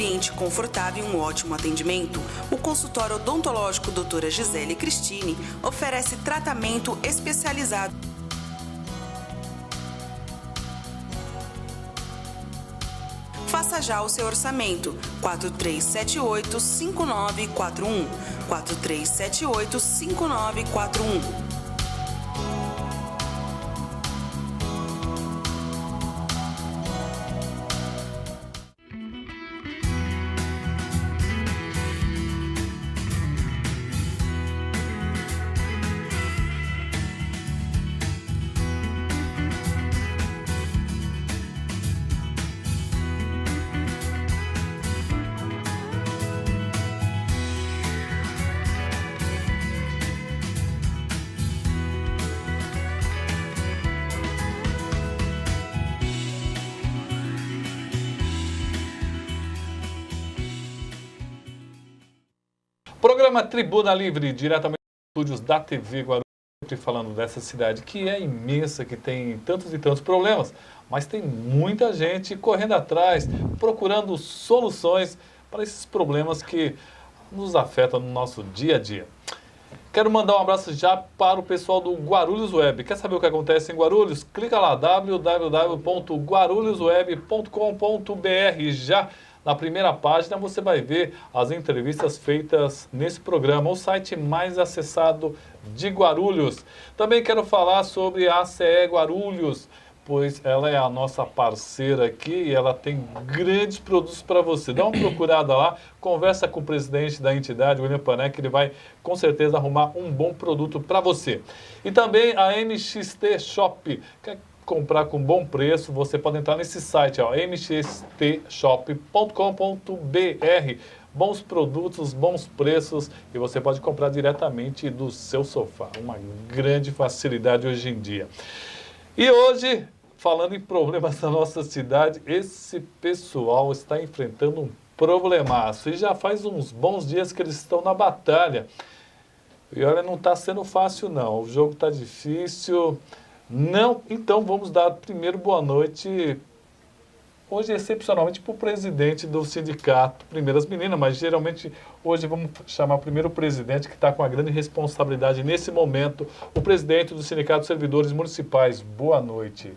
ambiente confortável e um ótimo atendimento, o consultório odontológico Doutora Gisele Cristine oferece tratamento especializado. Faça já o seu orçamento. 4378-5941. 4378-5941. Programa Tribuna Livre, diretamente dos estúdios da TV Guarulhos, sempre falando dessa cidade que é imensa, que tem tantos e tantos problemas, mas tem muita gente correndo atrás, procurando soluções para esses problemas que nos afetam no nosso dia a dia. Quero mandar um abraço já para o pessoal do Guarulhos Web. Quer saber o que acontece em Guarulhos? Clica lá, www.guarulhosweb.com.br. Já na primeira página você vai ver as entrevistas feitas nesse programa, o site mais acessado de Guarulhos. Também quero falar sobre a ACE Guarulhos, pois ela é a nossa parceira aqui e ela tem grandes produtos para você. Dá uma procurada lá, conversa com o presidente da entidade, William Panek, ele vai com certeza arrumar um bom produto para você. E também a MXT Shop, quer comprar com bom preço, você pode entrar nesse site, mxtshop.com.br. Bons produtos, bons preços e você pode comprar diretamente do seu sofá. Uma grande facilidade hoje em dia. E hoje, falando em problemas da nossa cidade, esse pessoal está enfrentando um problemaço. E já faz uns bons dias que eles estão na batalha. E olha, não está sendo fácil não. O jogo está difícil. Não, então vamos dar primeiro boa noite, hoje excepcionalmente para o presidente do sindicato Primeiras Meninas, mas geralmente hoje vamos chamar primeiro o presidente que está com a grande responsabilidade nesse momento, o presidente do Sindicato dos Servidores Municipais. Boa noite.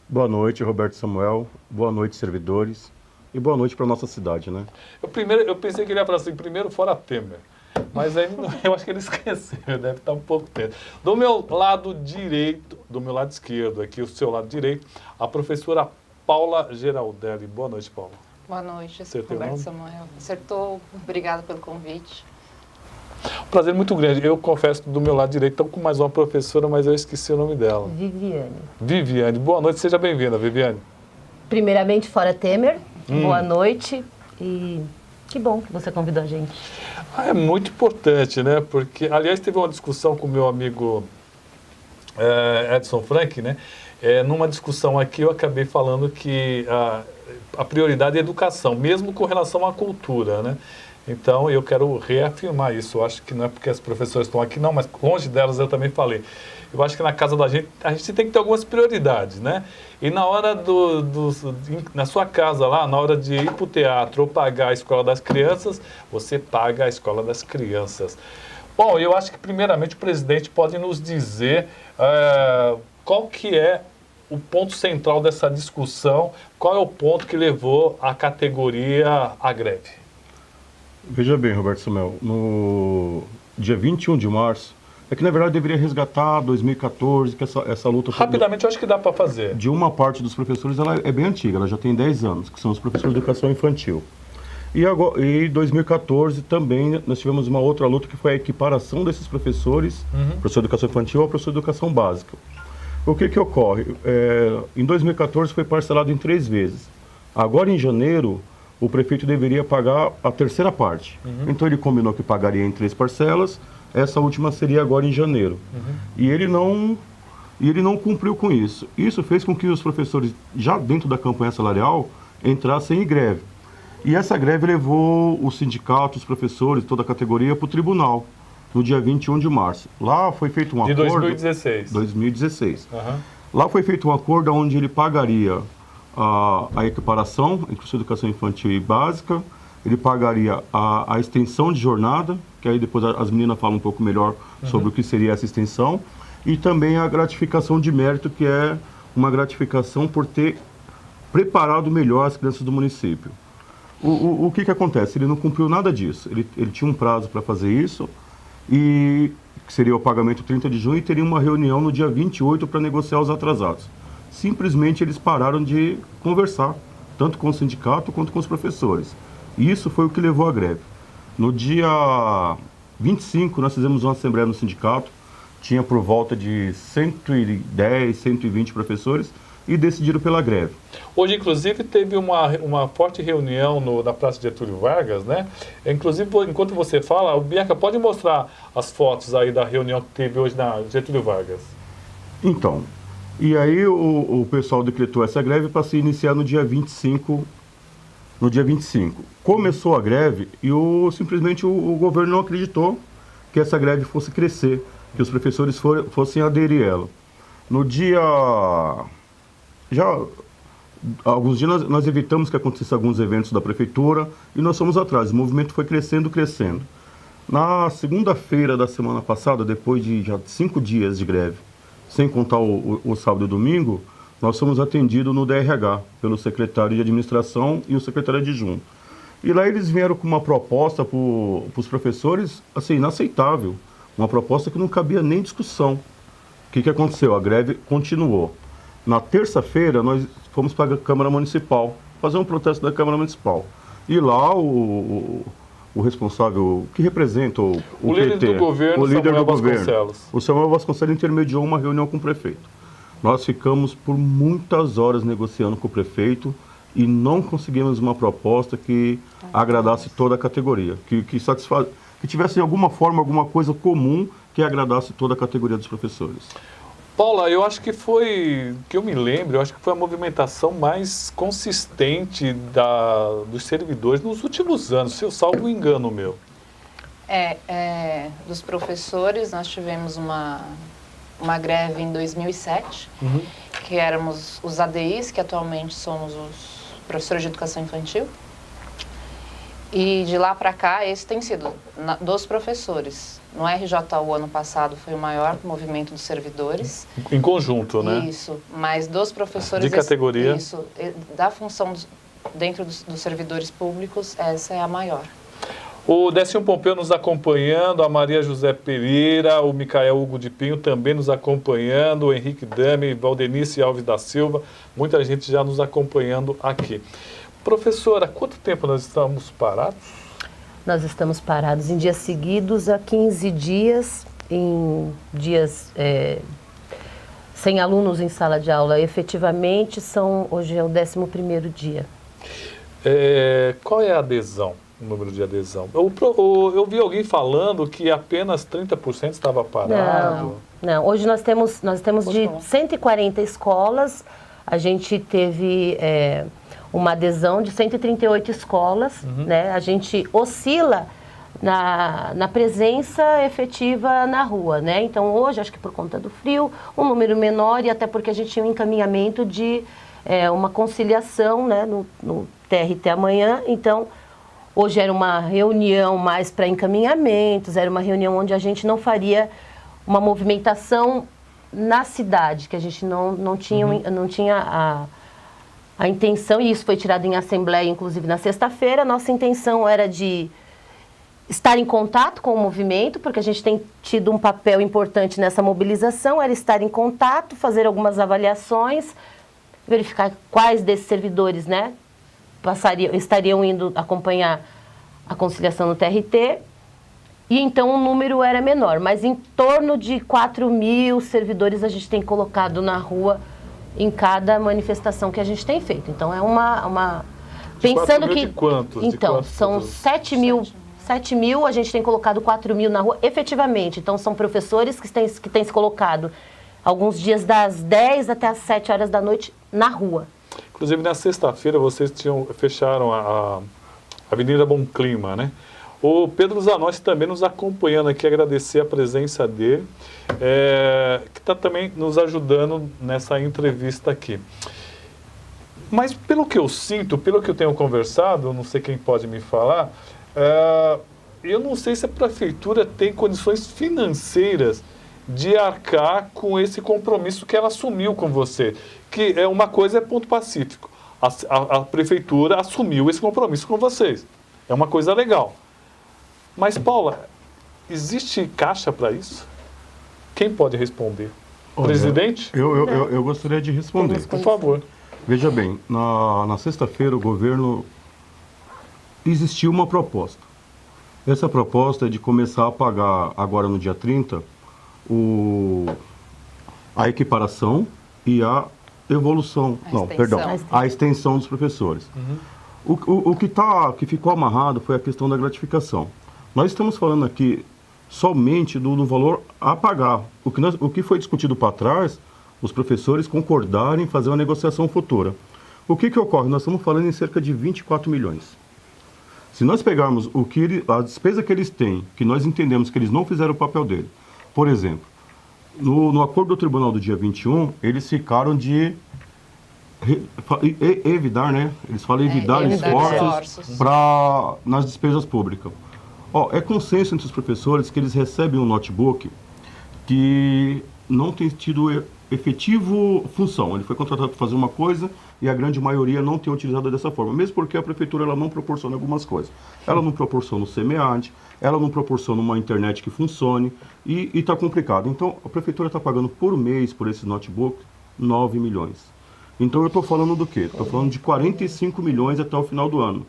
Boa noite, Roberto Samuel. Boa noite, servidores. E boa noite para a nossa cidade, né? Eu pensei que ele ia falar assim, primeiro fora Temer. Mas aí eu acho que ele esqueceu, deve estar um pouco tenso. Do meu lado direito, do meu lado esquerdo, aqui o seu lado direito, a professora Paula Geraldelli. Boa noite, Paula. Boa noite, Acertei Roberto Samuel. Acertou, obrigado pelo convite. Um prazer muito grande. Eu confesso que do meu lado direito estou com mais uma professora, mas eu esqueci o nome dela. Viviane. Viviane. Boa noite, seja bem-vinda, Viviane. Primeiramente, fora Temer, boa noite e que bom que você convidou a gente. É muito importante, né? Porque, aliás, teve uma discussão com o meu amigo Edson Frank, né? Numa discussão aqui eu acabei falando que a prioridade é a educação, mesmo com relação à cultura, né? Então eu quero reafirmar isso. Eu acho que não é porque as professoras estão aqui, não, mas longe delas eu também falei. Eu acho que na casa da gente, a gente tem que ter algumas prioridades, né? E na hora na sua casa lá, na hora de ir para o teatro ou pagar a escola das crianças, você paga a escola das crianças. Bom, eu acho que primeiramente o presidente pode nos dizer qual que é o ponto central dessa discussão, qual é o ponto que levou a categoria à greve. Veja bem, Roberto Samuel, no dia 21 de março, é que na verdade deveria resgatar 2014, que essa luta... Rapidamente, eu acho que dá para fazer. De uma parte dos professores, ela é bem antiga, ela já tem 10 anos, que são os professores de educação infantil. E em 2014 também nós tivemos uma outra luta que foi a equiparação desses professores, professor de educação infantil ao professor de educação básica. O que ocorre? Em 2014 foi parcelado em 3 vezes. Agora em janeiro, o prefeito deveria pagar a terceira parte. Então ele combinou que pagaria em 3 parcelas, essa última seria agora em janeiro. E ele não cumpriu com isso. Isso fez com que os professores, já dentro da campanha salarial, entrassem em greve. E essa greve levou o sindicato, os professores, toda a categoria, para o tribunal, no dia 21 de março. Lá foi feito um acordo... De 2016. 2016. Lá foi feito um acordo onde ele pagaria a equiparação entre o curso de educação infantil e básica, ele pagaria a extensão de jornada, que aí depois as meninas falam um pouco melhor sobre o que seria essa extensão, e também a gratificação de mérito, que é uma gratificação por ter preparado melhor as crianças do município. O que acontece? Ele não cumpriu nada disso. Ele tinha um prazo para fazer isso, e que seria o pagamento 30 de junho, e teria uma reunião no dia 28 para negociar os atrasados. Simplesmente eles pararam de conversar, tanto com o sindicato quanto com os professores. E isso foi o que levou à greve. No dia 25, nós fizemos uma assembleia no sindicato, tinha por volta de 110, 120 professores, e decidiram pela greve. Hoje, inclusive, teve uma forte reunião na Praça Getúlio Vargas, né? Inclusive, enquanto você fala, Bianca, pode mostrar as fotos aí da reunião que teve hoje na Getúlio Vargas. Então, e aí o pessoal decretou essa greve para se iniciar no dia 25. No dia 25. Começou a greve e simplesmente o governo não acreditou que essa greve fosse crescer, que os professores fossem aderir a ela. No dia... Já alguns dias nós evitamos que acontecessem alguns eventos da prefeitura e nós fomos atrás. O movimento foi crescendo, crescendo. Na segunda-feira da semana passada, depois de já 5 dias de greve, sem contar o sábado e domingo, nós fomos atendidos no DRH, pelo secretário de administração e o secretário adjunto. E lá eles vieram com uma proposta para os professores, assim, inaceitável. Uma proposta que não cabia nem discussão. O que aconteceu? A greve continuou. Na terça-feira, nós fomos para a Câmara Municipal, fazer um protesto da Câmara Municipal. E lá o responsável, que representa o líder PT, do governo, o líder Samuel do governo, Vasconcelos. O Samuel Vasconcelos intermediou uma reunião com o prefeito. Nós ficamos por muitas horas negociando com o prefeito e não conseguimos uma proposta que agradasse toda a categoria, que tivesse de alguma forma alguma coisa comum que agradasse toda a categoria dos professores. Paula, eu acho que que eu me lembro, eu acho que foi a movimentação mais consistente dos servidores nos últimos anos, se eu salvo engano meu. Dos professores, nós tivemos uma greve em 2007, que éramos os ADIs, que atualmente somos os professores de educação infantil. E de lá para cá, esse tem sido dos professores. No RJU, ano passado, foi o maior movimento dos servidores. Em conjunto, né? Isso, mas dos professores... De categoria? Isso, da função dentro dos servidores públicos, essa é a maior. O Décio Pompeu nos acompanhando, a Maria José Pereira, o Micael Hugo de Pinho também nos acompanhando, o Henrique Dami, Valdenice Alves da Silva, muita gente já nos acompanhando aqui. Professora, quanto tempo nós estamos parados? Nós estamos parados em dias seguidos há 15 dias, em dias sem alunos em sala de aula. Efetivamente, hoje é o 11º dia. Qual é a adesão, o número de adesão? Eu vi alguém falando que apenas 30% estava parado. Não. Hoje nós temos de 140 escolas, a gente teve... uma adesão de 138 escolas, né? A gente oscila na presença efetiva na rua, né? Então, hoje, acho que por conta do frio, um número menor e até porque a gente tinha um encaminhamento de uma conciliação, né? No TRT amanhã. Então, hoje era uma reunião mais para encaminhamentos, era uma reunião onde a gente não faria uma movimentação na cidade, que a gente não tinha a intenção, e isso foi tirado em assembleia, inclusive na sexta-feira, nossa intenção era de estar em contato com o movimento, porque a gente tem tido um papel importante nessa mobilização, era estar em contato, fazer algumas avaliações, verificar quais desses servidores, né, estariam indo acompanhar a conciliação no TRT, e então o número era menor, mas em torno de 4.000 servidores a gente tem colocado na rua em cada manifestação que a gente tem feito. Então, é uma... Pensando que... De quantos? Então, são 7.000, a gente tem colocado 4.000 na rua, efetivamente. Então, são professores que têm se colocado alguns dias das 10 até as 7 horas da noite na rua. Inclusive, na sexta-feira, vocês fecharam a Avenida Bom Clima, né? O Pedro Zanossi também nos acompanhando aqui, agradecer a presença dele, que está também nos ajudando nessa entrevista aqui. Mas pelo que eu sinto, pelo que eu tenho conversado, não sei quem pode me falar, eu não sei se a prefeitura tem condições financeiras de arcar com esse compromisso que ela assumiu com você. Que uma coisa é ponto pacífico. A prefeitura assumiu esse compromisso com vocês. É uma coisa legal. Mas, Paula, existe caixa para isso? Quem pode responder? Olha, Presidente? Eu gostaria de responder. Por favor. Veja bem, na sexta-feira o governo existiu uma proposta. Essa proposta é de começar a pagar agora no dia 30 a equiparação e a evolução, a extensão dos professores. O que ficou amarrado foi a questão da gratificação. Nós estamos falando aqui somente do valor a pagar. O que foi discutido para trás, os professores concordarem em fazer uma negociação futura. O que ocorre? Nós estamos falando em cerca de 24 milhões. Se nós pegarmos a despesa que eles têm, que nós entendemos que eles não fizeram o papel dele, por exemplo, no acordo do tribunal do dia 21, eles ficaram de evitar, né? Eles falam evitar esforços nas despesas públicas. É consenso entre os professores que eles recebem um notebook que não tem tido efetivo função. Ele foi contratado para fazer uma coisa e a grande maioria não tem utilizado dessa forma, mesmo porque a prefeitura ela não proporciona algumas coisas. Ela não proporciona o SEMEAD, ela não proporciona uma internet que funcione e está complicado. Então, a prefeitura está pagando por mês, por esse notebook, 9 milhões. Então, eu estou falando do quê? Estou falando de 45 milhões até o final do ano.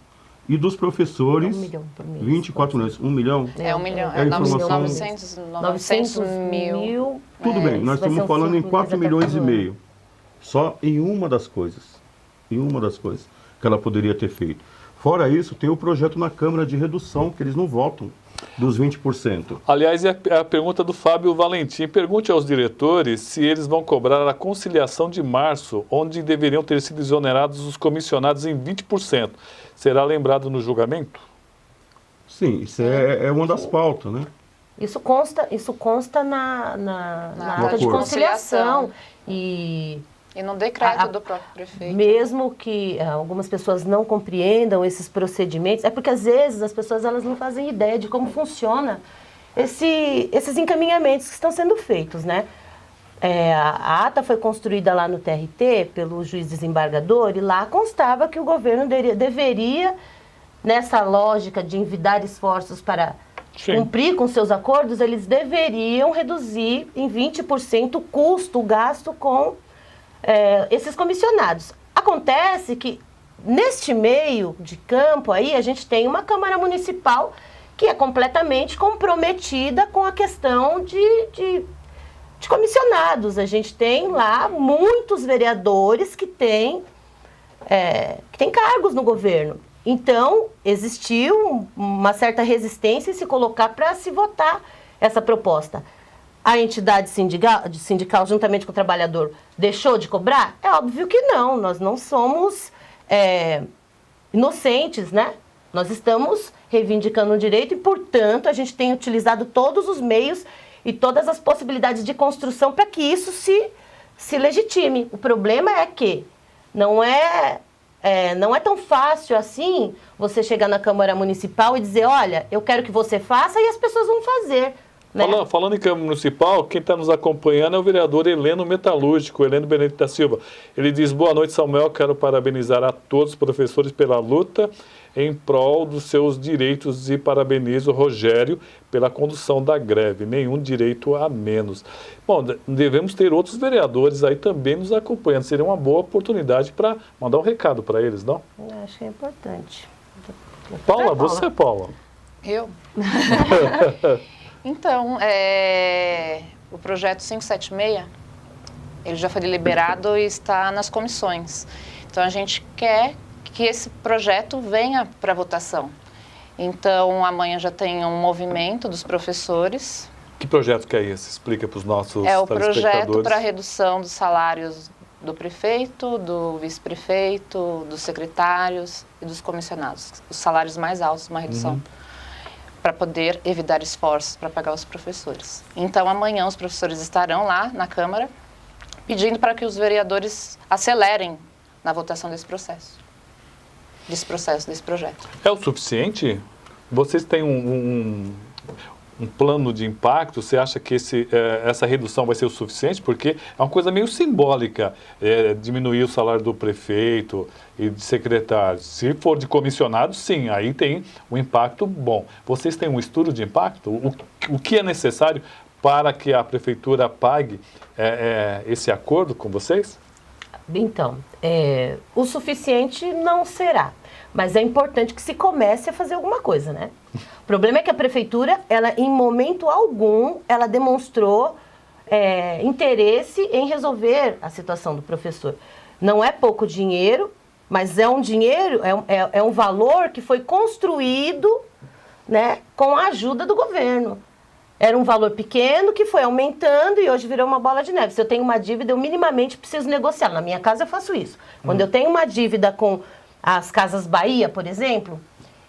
E dos professores, 1 milhão por mês. 24 milhões, 1 milhão? 1 milhão, É 900 mil. Tudo bem, nós estamos falando em 4 milhões e meio. Só em uma das coisas. Que ela poderia ter feito. Fora isso, tem o projeto na Câmara de redução, que eles não votam, dos 20%. Aliás, é a pergunta do Fábio Valentim. Pergunte aos diretores se eles vão cobrar a conciliação de março, onde deveriam ter sido exonerados os comissionados em 20%. Será lembrado no julgamento? Sim, isso é uma das pautas, né? Isso consta na ata de conciliação. E no decreto do próprio prefeito. Mesmo que algumas pessoas não compreendam esses procedimentos, é porque às vezes as pessoas elas não fazem ideia de como funciona esses encaminhamentos que estão sendo feitos, né? A ata foi construída lá no TRT pelo juiz desembargador e lá constava que o governo deveria, nessa lógica de envidar esforços para cumprir com seus acordos, eles deveriam reduzir em 20% o custo, o gasto com esses comissionados. Acontece que neste meio de campo aí a gente tem uma Câmara Municipal que é completamente comprometida com a questão de comissionados. A gente tem lá muitos vereadores que têm cargos no governo. Então, existiu uma certa resistência em se colocar para se votar essa proposta. A entidade sindical, juntamente com o trabalhador, deixou de cobrar? É óbvio que não. Nós não somos inocentes, né? Nós estamos reivindicando um direito e, portanto, a gente tem utilizado todos os meios e todas as possibilidades de construção para que isso se legitime. O problema é que não é tão fácil assim você chegar na Câmara Municipal e dizer, olha, eu quero que você faça e as pessoas vão fazer. Né? Falando em Câmara Municipal, quem está nos acompanhando é o vereador Heleno Metalúrgico, Heleno Benedito da Silva. Ele diz, boa noite, Samuel, quero parabenizar a todos os professores pela luta em prol dos seus direitos e parabenizo o Rogério pela condução da greve. Nenhum direito a menos. Bom, devemos ter outros vereadores aí também nos acompanhando. Seria uma boa oportunidade para mandar um recado para eles, não? Eu acho que é importante. Paula, você, Paula? Eu? Então, o projeto 576, ele já foi deliberado e está nas comissões. Então, a gente quer que esse projeto venha para votação. Então, amanhã já tem um movimento dos professores. Que projeto que é esse? Explica para os nossos telespectadores. É o projeto para a redução dos salários do prefeito, do vice-prefeito, dos secretários e dos comissionados. Os salários mais altos, uma redução. Para poder evitar esforços para pagar os professores. Então, amanhã os professores estarão lá na Câmara pedindo para que os vereadores acelerem na votação desse processo, desse projeto. É o suficiente? Vocês têm um plano de impacto? Você acha que essa redução vai ser o suficiente? Porque é uma coisa meio simbólica, diminuir o salário do prefeito e de secretário. Se for de comissionado, sim, aí tem um impacto bom. Vocês têm um estudo de impacto? O que é necessário para que a prefeitura pague esse acordo com vocês? Então, o suficiente não será, mas é importante que se comece a fazer alguma coisa, né? O problema é que a prefeitura, ela em momento algum, ela demonstrou interesse em resolver a situação do professor. Não é pouco dinheiro, mas é um dinheiro, é um valor que foi construído, né, com a ajuda do governo. Era um valor pequeno que foi aumentando e hoje virou uma bola de neve. Se eu tenho uma dívida, eu minimamente preciso negociar. Na minha casa eu faço isso. Quando eu tenho uma dívida com as Casas Bahia, por exemplo,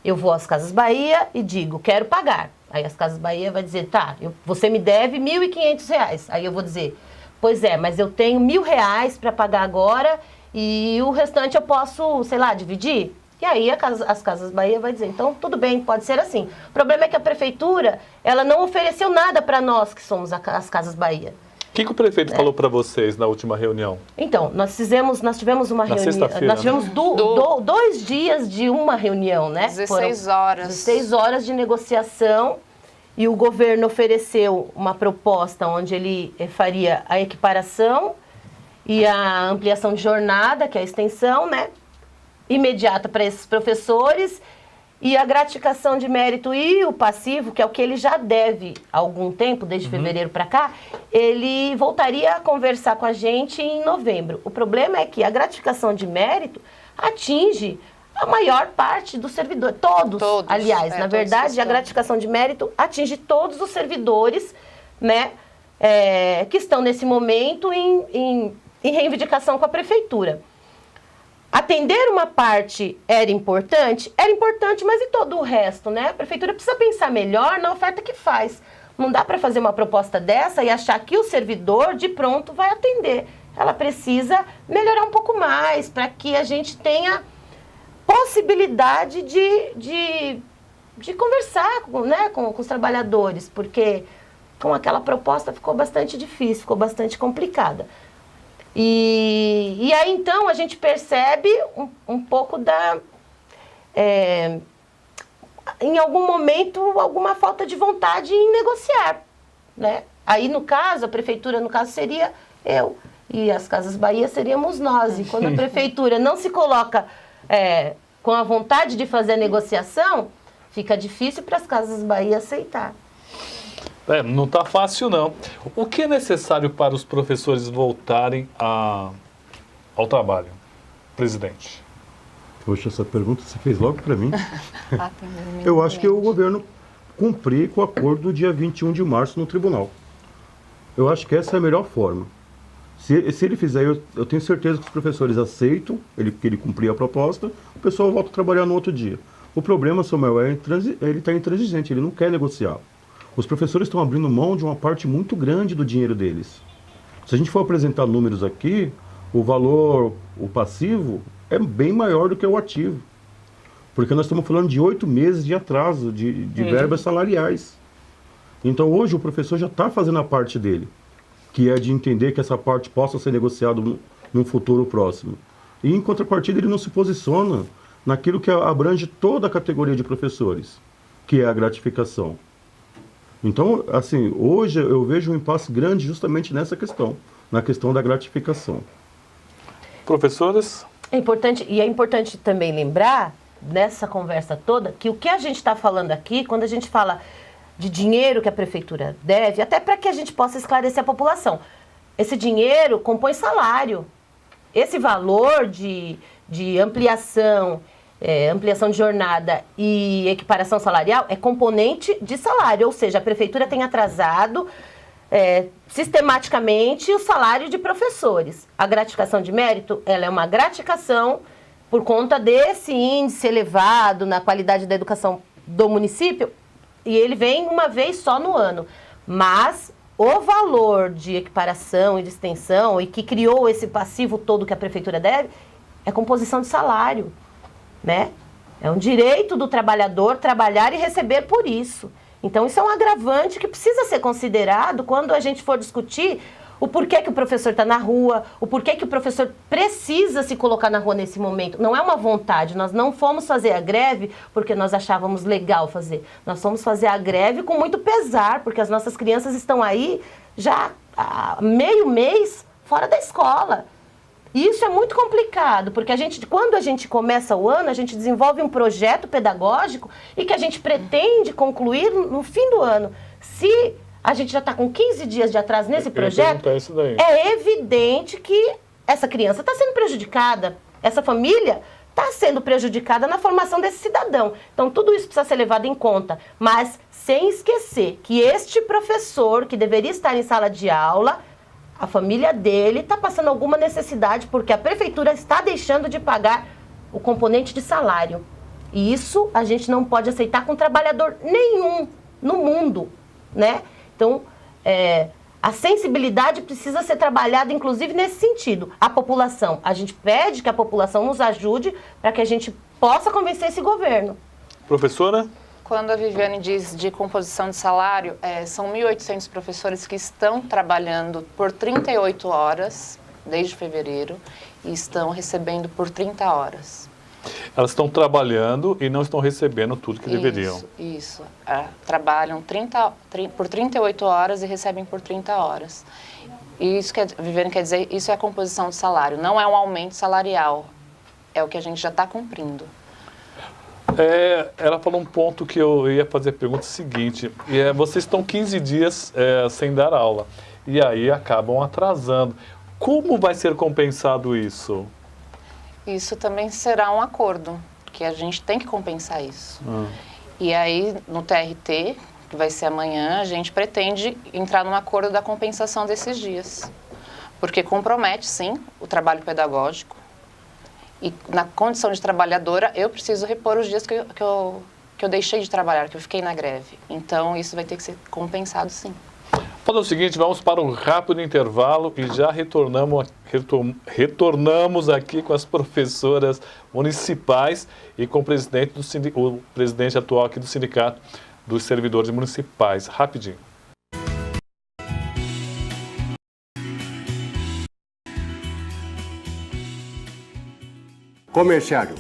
eu vou às Casas Bahia e digo, quero pagar. Aí as Casas Bahia vai dizer, tá, você me deve R$ 1.500. Aí eu vou dizer, pois é, mas eu tenho R$ 1.000 para pagar agora e o restante eu posso, sei lá, dividir? E aí as Casas Bahia vai dizer, então tudo bem, pode ser assim. O problema é que a prefeitura, ela não ofereceu nada para nós que somos as Casas Bahia. O que o prefeito falou para vocês na última reunião? Então, nós tivemos uma reunião, nós tivemos 2 dias de uma reunião, né? 16 horas. 16 horas de negociação e o governo ofereceu uma proposta onde ele faria a equiparação e a ampliação de jornada, que é a extensão, né? Imediata para esses professores e a gratificação de mérito e o passivo, que é o que ele já deve há algum tempo, desde fevereiro para cá, ele voltaria a conversar com a gente em novembro. O problema é que a gratificação de mérito atinge a maior parte dos servidores, todos aliás, na verdade, a gratificação de mérito atinge todos os servidores, né, que estão nesse momento em reivindicação com a prefeitura. Atender uma parte era importante, mas e todo o resto, né? A prefeitura precisa pensar melhor na oferta que faz. Não dá para fazer uma proposta dessa e achar que o servidor, de pronto, vai atender. Ela precisa melhorar um pouco mais para que a gente tenha possibilidade de conversar, né, com os trabalhadores, porque com aquela proposta ficou bastante difícil, ficou bastante complicada. E aí, então, a gente percebe um pouco em algum momento, alguma falta de vontade em negociar, né? Aí, no caso, a prefeitura, no caso, seria eu. E as Casas Bahia seríamos nós. E quando a prefeitura não se coloca com a vontade de fazer a negociação, fica difícil para as Casas Bahia aceitar. Não está fácil, não. O que é necessário para os professores voltarem ao trabalho, presidente? Poxa, essa pergunta você fez logo para mim. Eu acho que é o governo cumprir com o acordo do dia 21 de março no tribunal. Eu acho que essa é a melhor forma. Se ele fizer, eu tenho certeza que os professores aceitam, que ele cumprir a proposta, o pessoal volta a trabalhar no outro dia. O problema, Samuel, ele está intransigente, ele não quer negociar. Os professores estão abrindo mão de uma parte muito grande do dinheiro deles. Se a gente for apresentar números aqui, o valor, o passivo, é bem maior do que o ativo. Porque nós estamos falando de 8 meses de atraso de verbas salariais. Então hoje o professor já está fazendo a parte dele, que é de entender que essa parte possa ser negociada num futuro próximo. E em contrapartida ele não se posiciona naquilo que abrange toda a categoria de professores, que é a gratificação. Então, assim, hoje eu vejo um impasse grande justamente nessa questão, na questão da gratificação. Professores? É importante também lembrar, nessa conversa toda, que o que a gente está falando aqui, quando a gente fala de dinheiro que a prefeitura deve, até para que a gente possa esclarecer a população, esse dinheiro compõe salário. Esse valor de ampliação de jornada e equiparação salarial é componente de salário, ou seja, a prefeitura tem atrasado sistematicamente o salário de professores. A gratificação de mérito, ela é uma gratificação por conta desse índice elevado na qualidade da educação do município, e ele vem uma vez só no ano. Mas o valor de equiparação e de extensão, e que criou esse passivo todo que a prefeitura deve, é composição de salário, né? É um direito do trabalhador trabalhar e receber por isso. Então, isso é um agravante que precisa ser considerado quando a gente for discutir o porquê que o professor está na rua, o porquê que o professor precisa se colocar na rua nesse momento. Não é uma vontade, nós não fomos fazer a greve porque nós achávamos legal fazer. Nós fomos fazer a greve com muito pesar, porque as nossas crianças estão aí já há meio mês fora da escola. E isso é muito complicado, porque quando a gente começa o ano, a gente desenvolve um projeto pedagógico e que a gente pretende concluir no fim do ano. Se a gente já está com 15 dias de atraso nesse projeto, é evidente que essa criança está sendo prejudicada, essa família está sendo prejudicada na formação desse cidadão. Então, tudo isso precisa ser levado em conta, mas sem esquecer que este professor, que deveria estar em sala de aula, a família dele está passando alguma necessidade porque a prefeitura está deixando de pagar o componente de salário. E isso a gente não pode aceitar com trabalhador nenhum no mundo, né? Então, a sensibilidade precisa ser trabalhada, inclusive, nesse sentido. A população, a gente pede que a população nos ajude para que a gente possa convencer esse governo. Professora? Quando a Viviane diz de composição de salário, são 1.800 professores que estão trabalhando por 38 horas, desde fevereiro, e estão recebendo por 30 horas. Elas estão trabalhando e não estão recebendo tudo que deveriam. Isso. Trabalham por 38 horas e recebem por 30 horas. E isso que a Viviane quer dizer, isso é a composição de salário, não é um aumento salarial, é o que a gente já está cumprindo. Ela falou um ponto que eu ia fazer a pergunta seguinte, vocês estão 15 dias sem dar aula, e aí acabam atrasando. Como vai ser compensado isso? Isso também será um acordo, que a gente tem que compensar isso. E aí, no TRT, que vai ser amanhã, a gente pretende entrar num acordo da compensação desses dias. Porque compromete, sim, o trabalho pedagógico. E na condição de trabalhadora, eu preciso repor os dias que eu deixei de trabalhar, que eu fiquei na greve. Então, isso vai ter que ser compensado, sim. Fazer o seguinte, vamos para um rápido intervalo e já retornamos aqui com as professoras municipais e com o presidente atual aqui do Sindicato dos Servidores Municipais. Rapidinho. Comerciário,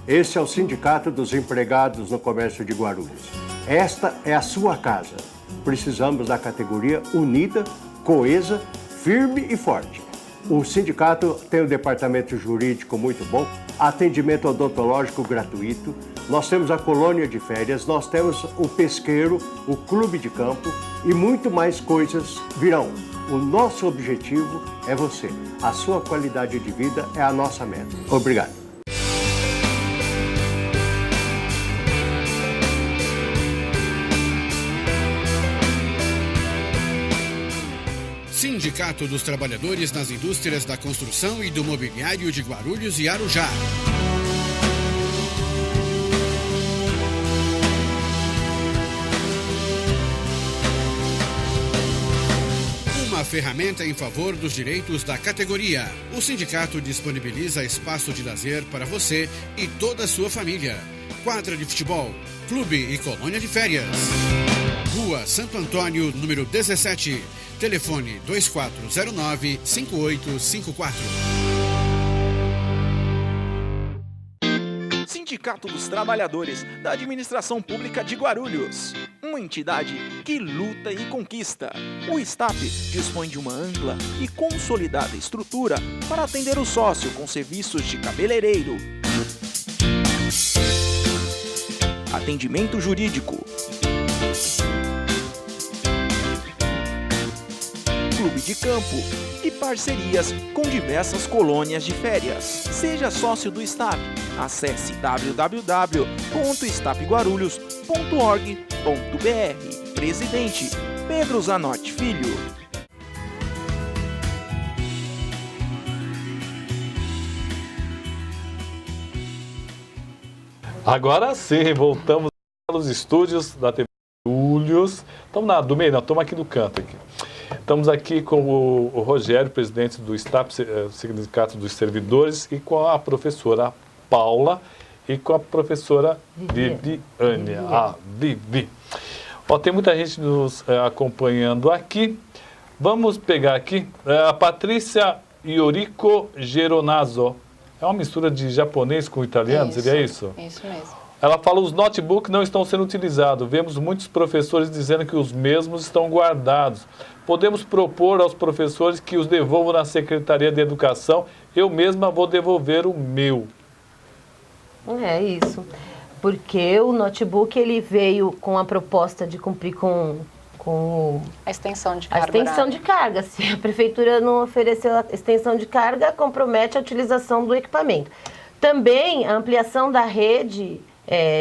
esse é o Sindicato dos Empregados no Comércio de Guarulhos. Esta é a sua casa. Precisamos da categoria unida, coesa, firme e forte. O sindicato tem um departamento jurídico muito bom, atendimento odontológico gratuito, nós temos a colônia de férias, nós temos o pesqueiro, o clube de campo e muito mais coisas virão. O nosso objetivo é você. A sua qualidade de vida é a nossa meta. Obrigado. Sindicato dos Trabalhadores nas Indústrias da Construção e do Mobiliário de Guarulhos e Arujá. Uma ferramenta em favor dos direitos da categoria. O sindicato disponibiliza espaço de lazer para você e toda a sua família. Quadra de futebol, clube e colônia de férias. Rua Santo Antônio, número 17. Telefone 2409-5854. Sindicato dos Trabalhadores da Administração Pública de Guarulhos. Uma entidade que luta e conquista. O STAP dispõe de uma ampla e consolidada estrutura para atender o sócio com serviços de cabeleireiro, atendimento jurídico, clube de campo e parcerias com diversas colônias de férias. Seja sócio do STAP. Acesse www.stapguarulhos.org.br. Presidente Pedro Zanotti Filho. Agora sim, voltamos aos estúdios da TV Guarulhos. Estamos do meio, não, estamos aqui no canto aqui. Estamos aqui com o Rogério, presidente do STAP, Sindicato dos Servidores, e com a professora Paula e com a professora Viviane. Vivi. Ó, tem muita gente nos acompanhando aqui. Vamos pegar aqui a Patrícia Iorico Geronazo. É uma mistura de japonês com italiano, seria isso? Isso mesmo. Ela fala: os notebooks não estão sendo utilizados. Vemos muitos professores dizendo que os mesmos estão guardados. Podemos propor aos professores que os devolvam na Secretaria de Educação. Eu mesma vou devolver o meu. É isso. Porque o notebook ele veio com a proposta de cumprir com A extensão de a carga. extensão de carga. Se a prefeitura não ofereceu a extensão de carga, compromete a utilização do equipamento. Também a ampliação da rede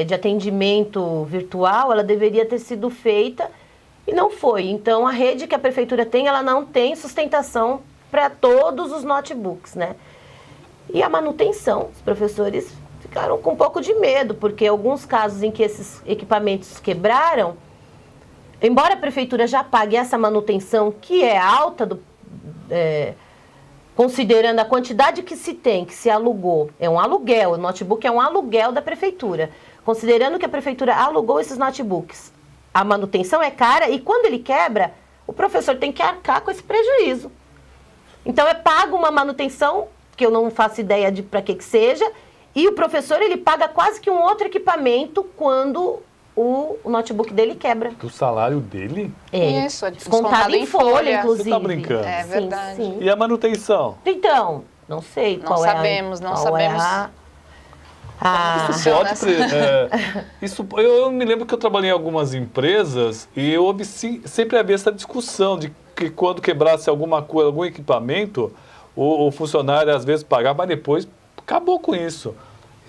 de atendimento virtual, ela deveria ter sido feita e não foi. Então, a rede que a prefeitura tem, ela não tem sustentação para todos os notebooks, né? E a manutenção, os professores ficaram com um pouco de medo, porque alguns casos em que esses equipamentos quebraram, embora a prefeitura já pague essa manutenção, que é alta, considerando a quantidade que se tem, que se alugou, é um aluguel, o notebook é um aluguel da prefeitura. Considerando que a prefeitura alugou esses notebooks, a manutenção é cara e quando ele quebra, o professor tem que arcar com esse prejuízo. Então é pago uma manutenção, que eu não faço ideia de para que seja, e o professor ele paga quase que um outro equipamento quando o notebook dele quebra. Do salário dele? Isso, é descontado em folha, inclusive. Você tá brincando? É verdade. Sim. E a manutenção? Então, não sei Não qual sabemos, é não qual sabemos. Isso pode... eu me lembro que eu trabalhei em algumas empresas e eu sempre havia essa discussão de que quando quebrasse alguma coisa, algum equipamento, o funcionário às vezes pagava, mas depois acabou com isso.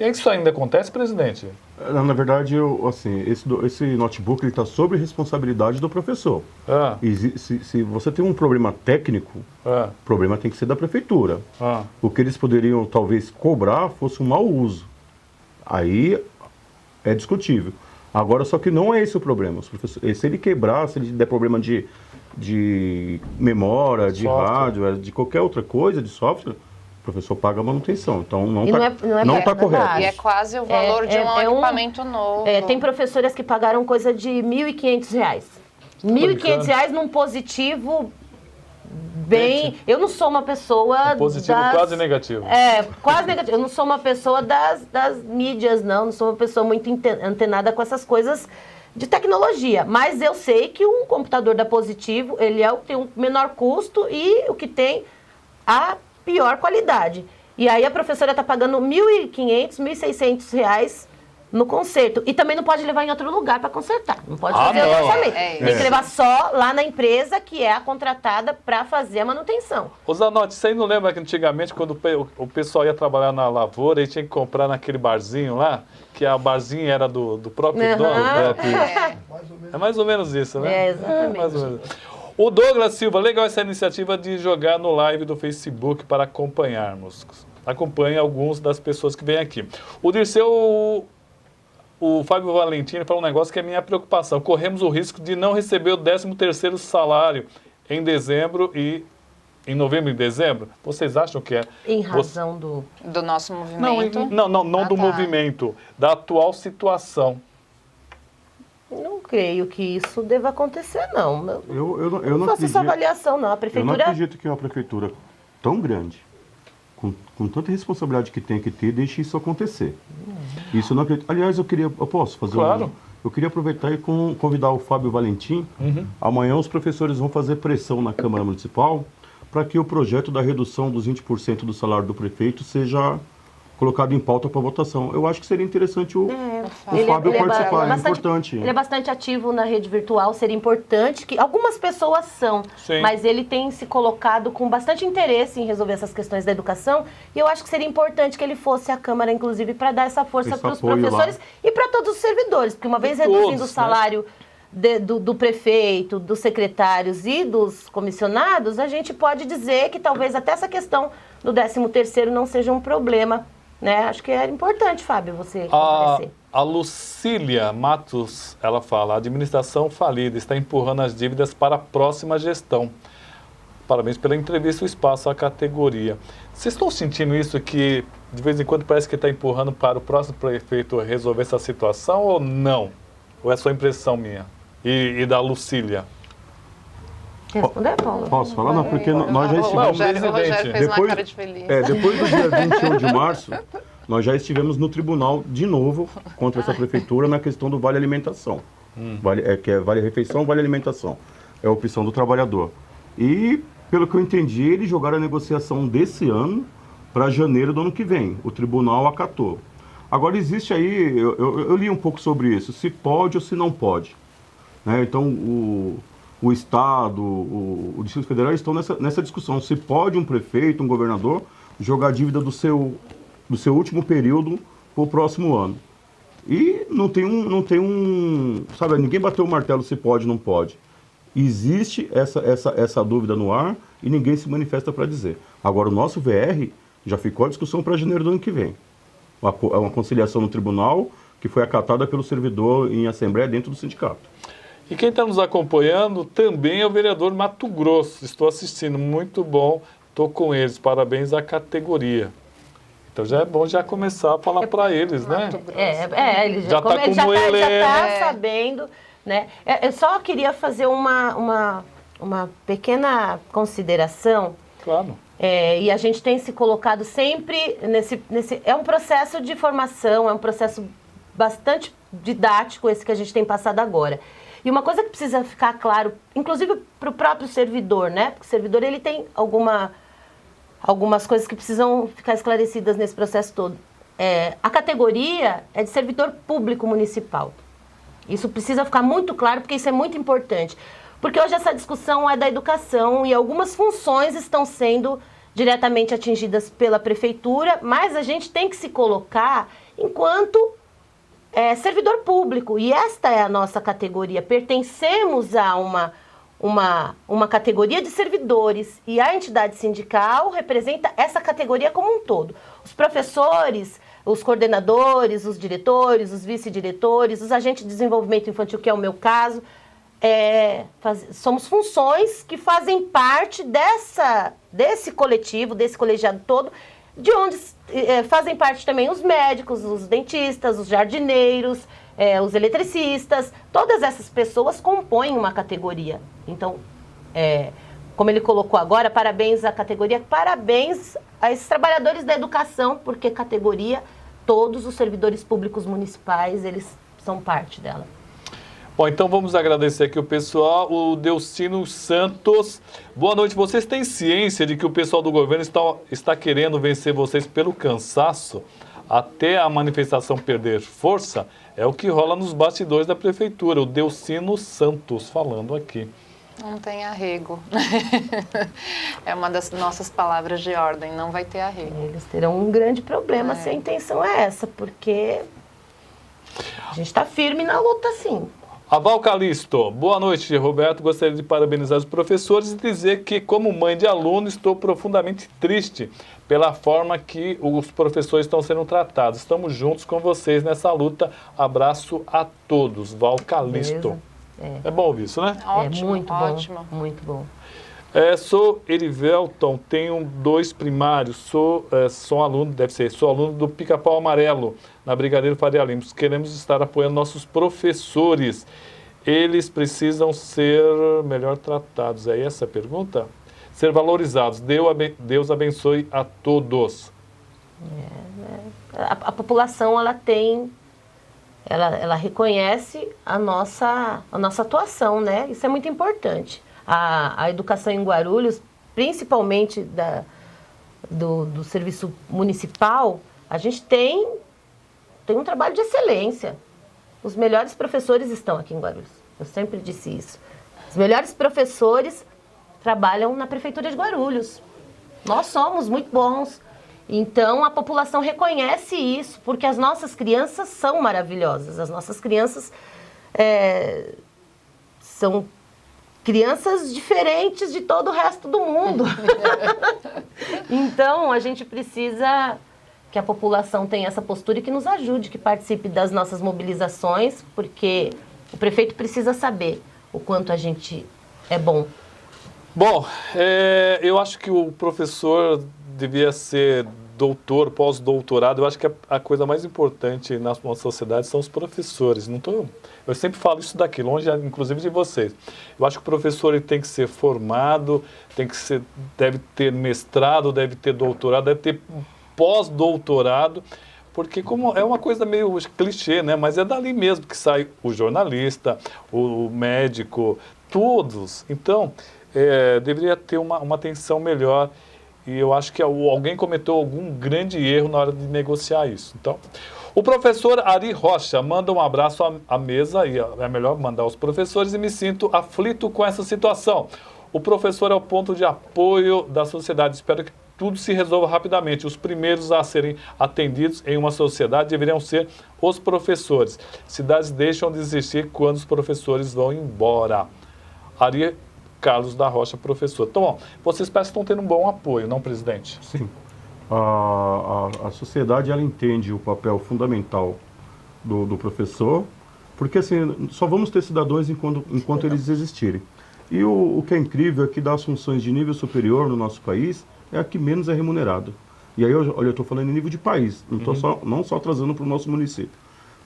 E isso ainda acontece, presidente? Na verdade, esse notebook está sob responsabilidade do professor. E se você tem um problema técnico, o problema tem que ser da prefeitura. O que eles poderiam talvez cobrar fosse um mau uso. Aí é discutível. Agora, só que não é esse o problema. Se ele quebrar, se ele der problema de memória, de rádio, de qualquer outra coisa, de software, o professor paga a manutenção. Então não está correto. E é quase o valor de um equipamento novo. Tem professoras que pagaram coisa de R$ 1.500. R$ 1.500 num positivo bem... Eu não sou uma pessoa positivo quase negativo. Quase negativo. Eu não sou uma pessoa das mídias, não sou uma pessoa muito antenada com essas coisas de tecnologia. Mas eu sei que um computador da Positivo, ele é o que tem o menor custo e o que tem a pior qualidade. E aí a professora está pagando R$ 1.500, R$ 1.600 no conserto. E também não pode levar em outro lugar para consertar. Não pode fazer o orçamento. Tem que levar só lá na empresa que é a contratada para fazer a manutenção. Ô Zanotti, você não lembra que antigamente quando o pessoal ia trabalhar na lavoura e tinha que comprar naquele barzinho lá, que a barzinho era do próprio dono? É mais ou menos isso, né? Exatamente. Mais ou menos. O Douglas Silva, legal essa iniciativa de jogar no live do Facebook para acompanharmos. Acompanhe alguns das pessoas que vêm aqui. O Dirceu... O Fábio Valentini falou um negócio que é minha preocupação. Corremos o risco de não receber o 13º salário em dezembro e em novembro e dezembro. Vocês acham que é? Em razão do nosso movimento? Não do movimento, da atual situação. Não creio que isso deva acontecer, não. Eu não faço essa avaliação, não. A prefeitura... Eu não acredito que uma prefeitura tão grande, com tanta responsabilidade que tem que ter, deixe isso acontecer. Isso eu não acredito. Aliás, eu posso fazer eu queria aproveitar e convidar o Fábio Valentim. Amanhã os professores vão fazer pressão na Câmara Municipal para que o projeto da redução dos 20% do salário do prefeito seja colocado em pauta para votação. Eu acho que seria interessante o Fábio participar, é importante. Ele é bastante ativo na rede virtual, seria importante, que algumas pessoas são, mas ele tem se colocado com bastante interesse em resolver essas questões da educação, e eu acho que seria importante que ele fosse à Câmara, inclusive, para dar essa força para os professores e para todos os servidores, porque uma vez reduzindo o salário do prefeito, dos secretários e dos comissionados, a gente pode dizer que talvez até essa questão do 13º não seja um problema. Né? Acho que é importante, Fábio, você comparecer. A Lucília Matos, ela fala, a administração falida está empurrando as dívidas para a próxima gestão. Parabéns pela entrevista, o espaço, a categoria. Vocês estão sentindo isso que, de vez em quando, parece que está empurrando para o próximo prefeito resolver essa situação ou não? Ou é só impressão minha? E da Lucília? Quer responder, Paulo? Posso falar? Não, porque nós já estivemos... O Rogério fez uma cara de feliz. Depois do dia 21 de março, nós já estivemos no tribunal de novo contra essa prefeitura na questão do Vale Alimentação. Que é Vale Refeição, Vale Alimentação. É a opção do trabalhador. E, pelo que eu entendi, eles jogaram a negociação desse ano para janeiro do ano que vem. O tribunal acatou. Agora, existe aí, eu li um pouco sobre isso, se pode ou se não pode. Né? Então, o Estado, o Distrito Federal estão nessa discussão. Se pode um prefeito, um governador, jogar a dívida do seu último período para o próximo ano. E não tem um... Sabe, ninguém bateu o martelo se pode ou não pode. Existe essa dúvida no ar e ninguém se manifesta para dizer. Agora, o nosso VR já ficou a discussão para janeiro do ano que vem. É uma conciliação no tribunal que foi acatada pelo servidor em assembleia dentro do sindicato. E quem está nos acompanhando também é o vereador Mato Grosso. Estou assistindo, muito bom, estou com eles. Parabéns à categoria. Então já é bom já começar a falar para eles, né? Ele já está sabendo, né? Eu só queria fazer uma pequena consideração. Claro. E a gente tem se colocado sempre nesse... É um processo de formação, é um processo bastante didático esse que a gente tem passado agora. E uma coisa que precisa ficar claro, inclusive para o próprio servidor, né? Porque o servidor ele tem algumas coisas que precisam ficar esclarecidas nesse processo todo. A categoria é de servidor público municipal. Isso precisa ficar muito claro, porque isso é muito importante. Porque hoje essa discussão é da educação e algumas funções estão sendo diretamente atingidas pela prefeitura, mas a gente tem que se colocar enquanto servidor público. E esta é a nossa categoria. Pertencemos a uma categoria de servidores e a entidade sindical representa essa categoria como um todo. Os professores, os coordenadores, os diretores, os vice-diretores, os agentes de desenvolvimento infantil, que é o meu caso, somos funções que fazem parte desse coletivo, desse colegiado todo, de onde fazem parte também os médicos, os dentistas, os jardineiros, os eletricistas. Todas essas pessoas compõem uma categoria. Então, como ele colocou agora, parabéns à categoria, parabéns a esses trabalhadores da educação, porque categoria, todos os servidores públicos municipais, eles são parte dela. Bom, então vamos agradecer aqui o pessoal, o Delcino Santos. Boa noite, vocês têm ciência de que o pessoal do governo está querendo vencer vocês pelo cansaço até a manifestação perder força? É o que rola nos bastidores da prefeitura, o Delcino Santos falando aqui. Não tem arrego. É uma das nossas palavras de ordem, não vai ter arrego. Eles terão um grande problema se a intenção é essa, porque a gente está firme na luta, sim. A Val Calisto, boa noite, Roberto. Gostaria de parabenizar os professores e dizer que, como mãe de aluno, estou profundamente triste pela forma que os professores estão sendo tratados. Estamos juntos com vocês nessa luta. Abraço a todos. Val Calisto. É bom ouvir isso, né? Ótimo, muito ótimo. Bom, muito bom. Sou Erivelton, tenho 2 primários, sou aluno, sou aluno do Pica-Pau Amarelo, na Brigadeiro Faria Lima. Queremos estar apoiando nossos professores. Eles precisam ser melhor tratados. É essa a pergunta? Ser valorizados. Deus abençoe a todos. A população, ela reconhece a nossa atuação, né? Isso é muito importante. A educação em Guarulhos, principalmente do serviço municipal, a gente tem um trabalho de excelência. Os melhores professores estão aqui em Guarulhos. Eu sempre disse isso. Os melhores professores trabalham na Prefeitura de Guarulhos. Nós somos muito bons. Então, a população reconhece isso, porque as nossas crianças são maravilhosas. As nossas crianças são crianças diferentes de todo o resto do mundo. Então, a gente precisa que a população tenha essa postura e que nos ajude, que participe das nossas mobilizações, porque o prefeito precisa saber o quanto a gente é bom. Bom, eu acho que o professor devia ser doutor, pós-doutorado. Eu acho que a coisa mais importante na nossa sociedade são os professores. Eu sempre falo isso daqui, longe inclusive de vocês. Eu acho que o professor ele tem que ser formado, deve ter mestrado, deve ter doutorado, deve ter pós-doutorado, porque como é uma coisa meio clichê, né? Mas é dali mesmo que sai o jornalista, o médico, todos. Então, deveria ter uma atenção melhor. E eu acho que alguém cometeu algum grande erro na hora de negociar isso. Então, o professor Ari Rocha manda um abraço à mesa, e é melhor mandar aos professores, e me sinto aflito com essa situação. O professor é o ponto de apoio da sociedade. Espero que tudo se resolva rapidamente. Os primeiros a serem atendidos em uma sociedade deveriam ser os professores. Cidades deixam de existir quando os professores vão embora. Ari Carlos da Rocha, professor. Então, bom, vocês parecem que estão tendo um bom apoio, não, presidente? Sim. A sociedade, ela entende o papel fundamental do professor, porque assim, só vamos ter cidadãos enquanto eles existirem. E o que é incrível é que das funções de nível superior no nosso país, é a que menos é remunerada. E aí, olha, eu estou falando em nível de país, não só trazendo para o nosso município.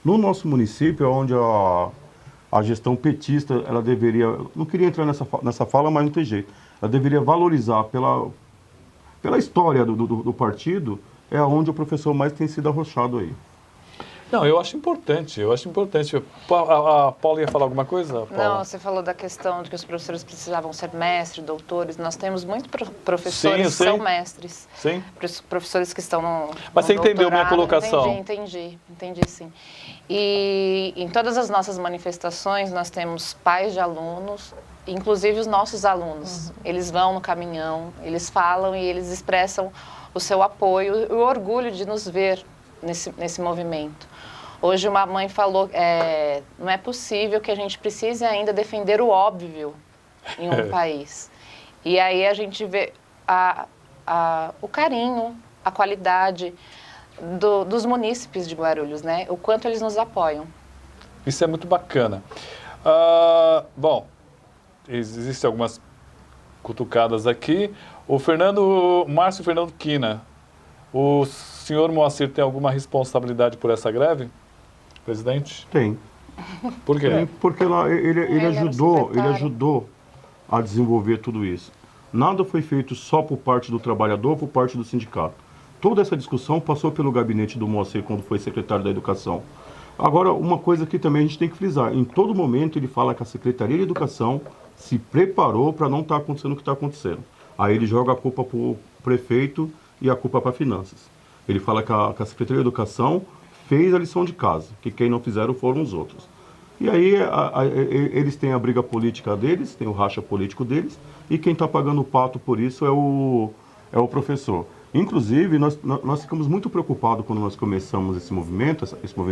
No nosso município, onde a gestão petista, ela deveria, não queria entrar nessa fala, mas não tem jeito, ela deveria valorizar pela história do partido, é onde o professor mais tem sido arrochado aí. Não, eu acho importante. A Paula ia falar alguma coisa, Paula? Não, você falou da questão de que os professores precisavam ser mestres, doutores. Nós temos muitos professores que são mestres. Sim. Professores que estão no Mas você entendeu minha colocação? Entendi sim. E em todas as nossas manifestações, nós temos pais de alunos, inclusive os nossos alunos. Eles vão no caminhão, eles falam e eles expressam o seu apoio e o orgulho de nos ver nesse movimento. Hoje uma mãe falou, não é possível que a gente precise ainda defender o óbvio em um país. E aí a gente vê o carinho, a qualidade dos munícipes de Guarulhos, né? O quanto eles nos apoiam. Isso é muito bacana. Bom, existem algumas cutucadas aqui. O Márcio Fernando Quina, o senhor Moacir tem alguma responsabilidade por essa greve, presidente? Tem. Por quê? Tem, porque ele ajudou a desenvolver tudo isso. Nada foi feito só por parte do trabalhador, por parte do sindicato. Toda essa discussão passou pelo gabinete do Moacir quando foi secretário da Educação. Agora, uma coisa que também a gente tem que frisar, em todo momento ele fala que a Secretaria de Educação se preparou para não estar acontecendo o que está acontecendo. Aí ele joga a culpa para o prefeito e a culpa para finanças. Ele fala que a Secretaria de Educação fez a lição de casa, que quem não fizeram foram os outros. E aí eles têm a briga política deles, tem o racha político deles, e quem está pagando o pato por isso é o professor. Inclusive, nós ficamos muito preocupados quando nós começamos esse movimento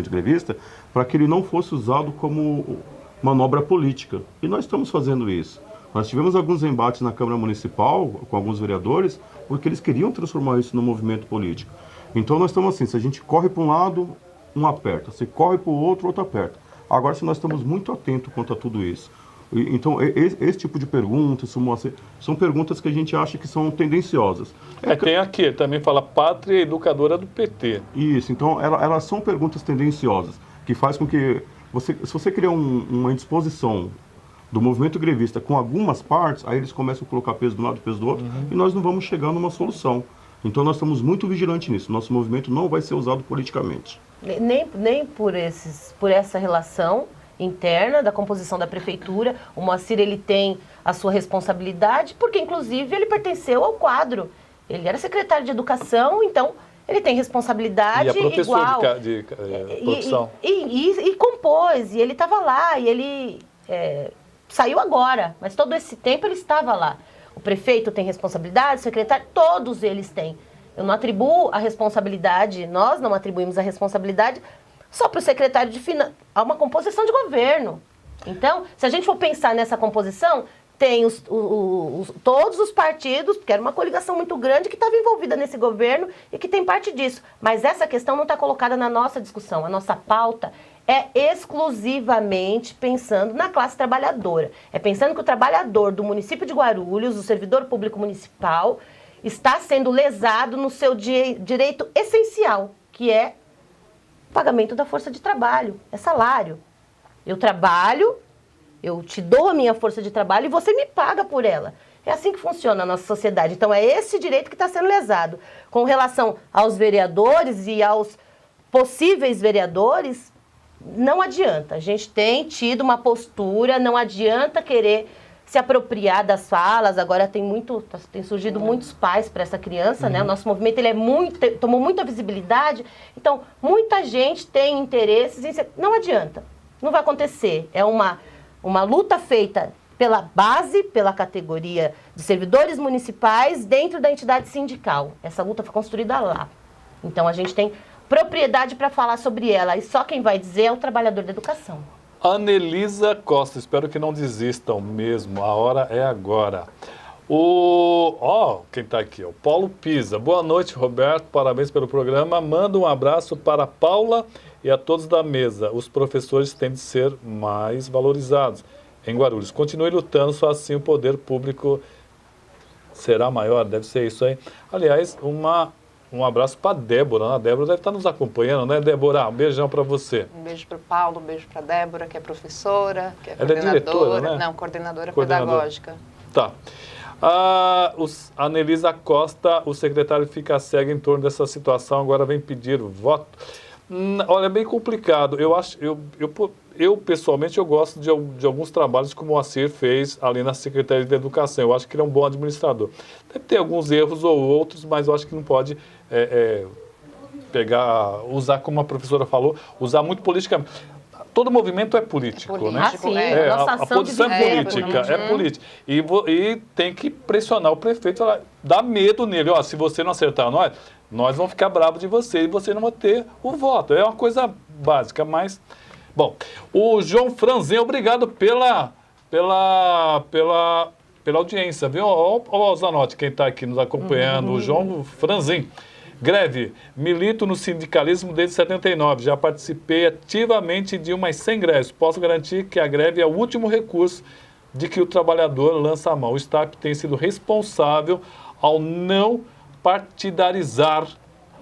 de grevista, para que ele não fosse usado como manobra política. E nós estamos fazendo isso. Nós tivemos alguns embates na Câmara Municipal com alguns vereadores, porque eles queriam transformar isso num movimento político. Então nós estamos assim, se a gente corre para um lado, um aperta. Se corre para o outro, outro aperta. Agora, se nós estamos muito atentos quanto a tudo isso. Então, esse tipo de perguntas são perguntas que a gente acha que são tendenciosas. Tem aqui, ele também fala pátria educadora do PT. Isso, então elas são perguntas tendenciosas, que faz com que, se você criar uma indisposição do movimento grevista com algumas partes, aí eles começam a colocar peso de um lado e peso do outro, e nós não vamos chegar numa solução. Então nós estamos muito vigilantes nisso, nosso movimento não vai ser usado politicamente. Nem por essa relação interna da composição da prefeitura. O Moacir, ele tem a sua responsabilidade, porque inclusive ele pertenceu ao quadro. Ele era secretário de Educação, então ele tem responsabilidade igual. E é professor de profissão. E compôs, e ele estava lá, e ele saiu agora, mas todo esse tempo ele estava lá. O prefeito tem responsabilidade, o secretário, todos eles têm. Eu não atribuo a responsabilidade, nós não atribuímos a responsabilidade só para o secretário de Finanças. Há uma composição de governo. Então, se a gente for pensar nessa composição, tem todos os partidos, porque era uma coligação muito grande que estava envolvida nesse governo e que tem parte disso. Mas essa questão não está colocada na nossa discussão. A nossa pauta é exclusivamente pensando na classe trabalhadora. É pensando que o trabalhador do município de Guarulhos, o servidor público municipal, está sendo lesado no seu direito essencial, que é o pagamento da força de trabalho, é salário. Eu trabalho, eu te dou a minha força de trabalho e você me paga por ela. É assim que funciona a nossa sociedade. Então, é esse direito que está sendo lesado. Com relação aos vereadores e aos possíveis vereadores, não adianta. A gente tem tido uma postura, não adianta querer se apropriar das falas. Agora tem surgido muitos pais para essa criança, né? O nosso movimento ele tomou muita visibilidade. Então, muita gente tem interesses em não adianta. Não vai acontecer. É uma luta feita pela base, pela categoria de servidores municipais dentro da entidade sindical. Essa luta foi construída lá. Então, a gente tem propriedade para falar sobre ela. E só quem vai dizer é o trabalhador da educação. Anelisa Costa, espero que não desistam mesmo, a hora é agora. Quem está aqui? O Paulo Pisa. Boa noite, Roberto, parabéns pelo programa. Manda um abraço para a Paula e a todos da mesa. Os professores têm de ser mais valorizados em Guarulhos. Continue lutando, só assim o poder público será maior, deve ser isso aí. Aliás, um abraço para a Débora. A Débora deve estar nos acompanhando, né, Débora? Um beijão para você. Um beijo para o Paulo, um beijo para a Débora, que é professora, que é Ela coordenadora. É diretora, né? Não, coordenadora pedagógica. Tá. A Anelisa Costa, o secretário fica cego em torno dessa situação, agora vem pedir voto. Olha, é bem complicado. Eu pessoalmente, eu gosto de alguns trabalhos que o Moacir fez ali na Secretaria de Educação. Eu acho que ele é um bom administrador. Deve ter alguns erros ou outros, mas eu acho que não pode usar, como a professora falou, usar muito politicamente. Todo movimento é político, né? Sim, a posição é política. E tem que pressionar o prefeito, dar medo nele. Ó, se você não acertar nós vamos ficar bravos de você e você não vai ter o voto. É uma coisa básica, mas... Bom, o João Franzin, obrigado pela audiência, viu? Olha o Zanotti, quem está aqui nos acompanhando, o João Franzin. Greve, milito no sindicalismo desde 79, já participei ativamente de umas 100 greves. Posso garantir que a greve é o último recurso de que o trabalhador lança a mão. O STAP tem sido responsável ao não partidarizar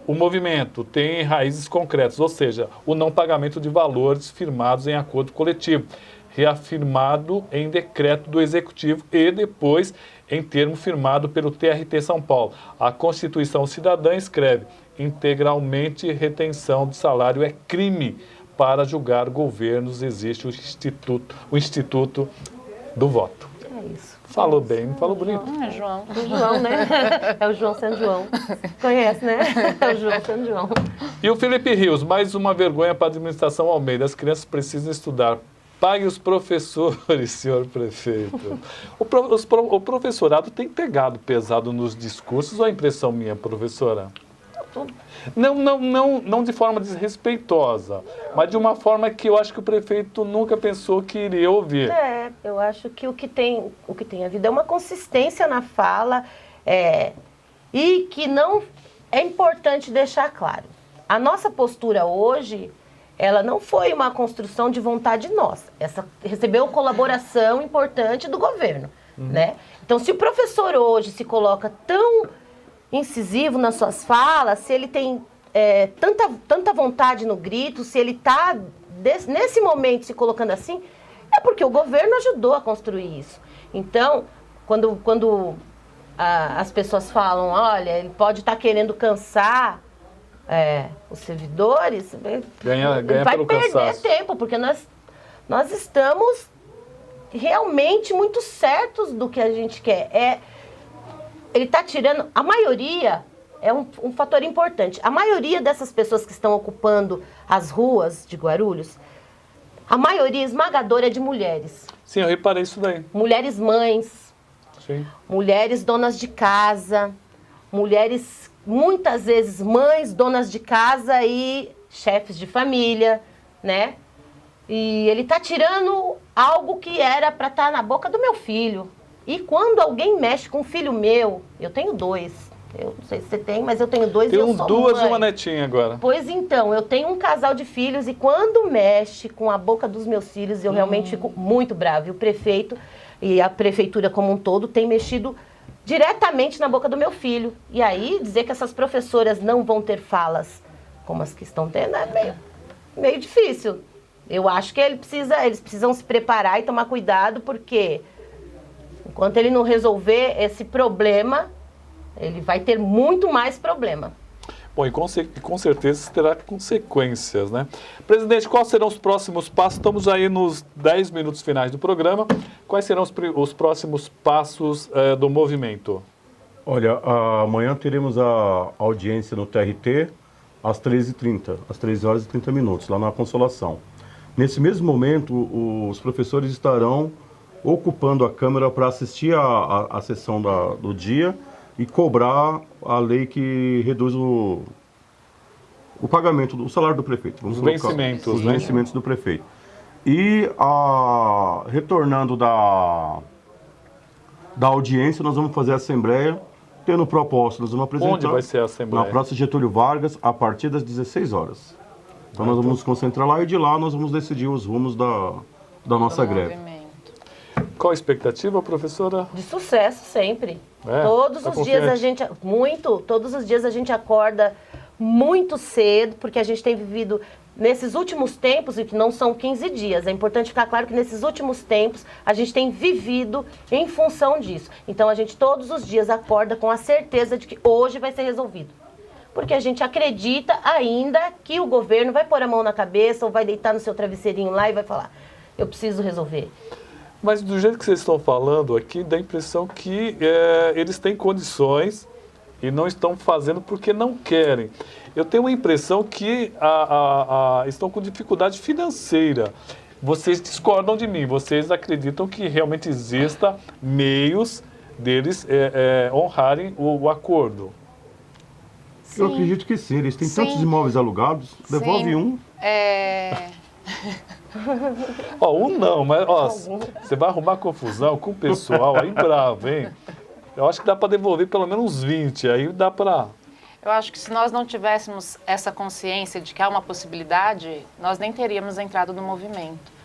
o movimento, tem raízes concretas, ou seja, o não pagamento de valores firmados em acordo coletivo, reafirmado em decreto do Executivo e depois em termo firmado pelo TRT São Paulo. A Constituição Cidadã escreve: integralmente retenção de salário é crime. Para julgar governos existe o Instituto do Voto. É isso. Falou bem, não falou bonito? É João. O João, né? É o João São João. Conhece, né? É o João São João. E o Felipe Rios, mais uma vergonha para a administração Almeida. As crianças precisam estudar. Pague os professores, senhor prefeito. O professorado tem pegado pesado nos discursos, ou é impressão minha, professora? Não de forma desrespeitosa, mas de uma forma que eu acho que o prefeito nunca pensou que iria ouvir. Eu acho que o que tem havido é uma consistência na fala e que não é importante deixar claro. A nossa postura hoje, ela não foi uma construção de vontade nossa. Essa recebeu colaboração importante do governo, né? Então, se o professor hoje se coloca tão incisivo nas suas falas, se ele tem tanta vontade no grito, se ele está, nesse momento, se colocando assim, é porque o governo ajudou a construir isso. Então, quando as pessoas falam, olha, ele pode estar querendo cansar os servidores, ganha vai pelo perder cansaço. tempo, porque nós estamos realmente muito certos do que a gente quer. Ele está tirando, a maioria, é um fator importante, a maioria dessas pessoas que estão ocupando as ruas de Guarulhos, a maioria esmagadora é de mulheres. Sim, eu reparei isso daí. Mulheres mães, Sim. mulheres donas de casa, mulheres, muitas vezes, mães, donas de casa e chefes de família, né? E ele está tirando algo que era para estar na boca do meu filho. E quando alguém mexe com um filho meu, eu tenho 2, Eu não sei se você tem, mas eu tenho 2 e Tenho eu sou duas mãe. e uma netinha agora. Pois então, eu tenho um casal de filhos e quando mexe com a boca dos meus filhos, eu realmente fico muito brava. E o prefeito e a prefeitura como um todo tem mexido diretamente na boca do meu filho. E aí, dizer que essas professoras não vão ter falas como as que estão tendo é meio difícil. Eu acho que eles precisam se preparar e tomar cuidado, porque enquanto ele não resolver esse problema, ele vai ter muito mais problema. Bom, e com certeza isso terá consequências, né? Presidente, quais serão os próximos passos? Estamos aí nos 10 minutos finais do programa. Quais serão os próximos passos do movimento? Olha, amanhã teremos a audiência no TRT às 13h30, às 13h30, lá na Consolação. Nesse mesmo momento, os professores estarão ocupando a Câmara para assistir a sessão do dia e cobrar a lei que reduz o pagamento, do salário do prefeito. Os vencimentos, os né? vencimentos do prefeito. E retornando da audiência, nós vamos fazer a assembleia, tendo proposta, nós vamos apresentar. Onde vai ser a assembleia? Na Praça Getúlio Vargas, a partir das 16 horas. Então nós vamos nos concentrar lá e de lá nós vamos decidir os rumos da nossa greve. Movimento. Qual a expectativa, professora? De sucesso sempre. É, Todos tá os dias todos os dias a gente acorda muito cedo, porque a gente tem vivido nesses últimos tempos, e que não são 15 dias, é importante ficar claro que nesses últimos tempos a gente tem vivido em função disso. Então a gente todos os dias acorda com a certeza de que hoje vai ser resolvido. Porque a gente acredita ainda que o governo vai pôr a mão na cabeça ou vai deitar no seu travesseirinho lá e vai falar, eu preciso resolver. Mas do jeito que vocês estão falando aqui, dá a impressão que eles têm condições e não estão fazendo porque não querem. Eu tenho uma impressão que estão com dificuldade financeira. Vocês discordam de mim, vocês acreditam que realmente exista meios deles honrarem o acordo. Eu acredito que sim, eles têm tantos imóveis alugados, devolve um. Um não, mas você vai arrumar confusão com o pessoal aí bravo, hein? Eu acho que dá para devolver pelo menos uns 20, aí dá para... Eu acho que se nós não tivéssemos essa consciência de que há uma possibilidade, nós nem teríamos entrado no movimento.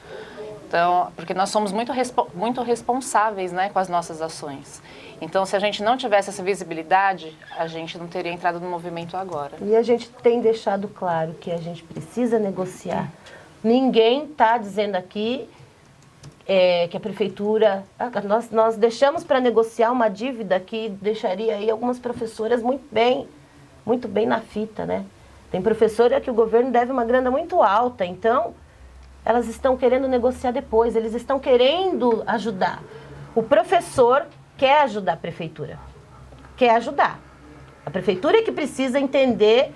Então, porque nós somos muito responsáveis, né, com as nossas ações. Então, se a gente não tivesse essa visibilidade, a gente não teria entrado no movimento agora. E a gente tem deixado claro que a gente precisa negociar. Ninguém está dizendo aqui que a prefeitura... Nós deixamos para negociar uma dívida que deixaria aí algumas professoras muito bem na fita, né? Tem professora que o governo deve uma grana muito alta, então elas estão querendo negociar depois, eles estão querendo ajudar. O professor quer ajudar a prefeitura, quer ajudar. A prefeitura é que precisa entender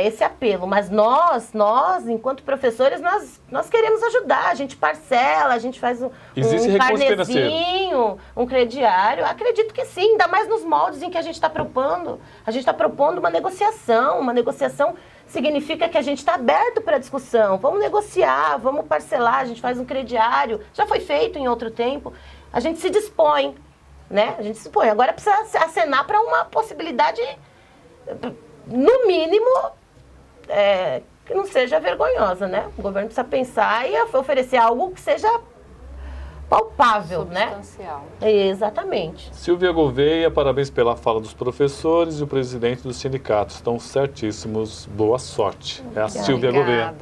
esse apelo, mas nós, enquanto professores, nós queremos ajudar, a gente parcela, a gente faz um carnezinho, um crediário. Acredito que sim, ainda mais nos moldes em que a gente está propondo. A gente está propondo uma negociação significa que a gente está aberto para discussão, vamos negociar, vamos parcelar, a gente faz um crediário, já foi feito em outro tempo, a gente se dispõe, né? A gente se dispõe, agora precisa acenar para uma possibilidade... no mínimo, que não seja vergonhosa, né? O governo precisa pensar e oferecer algo que seja palpável, substancial, né? Exatamente. Silvia Gouveia, parabéns pela fala dos professores e o presidente dos sindicatos. Estão certíssimos. Boa sorte. É a Silvia Gouveia.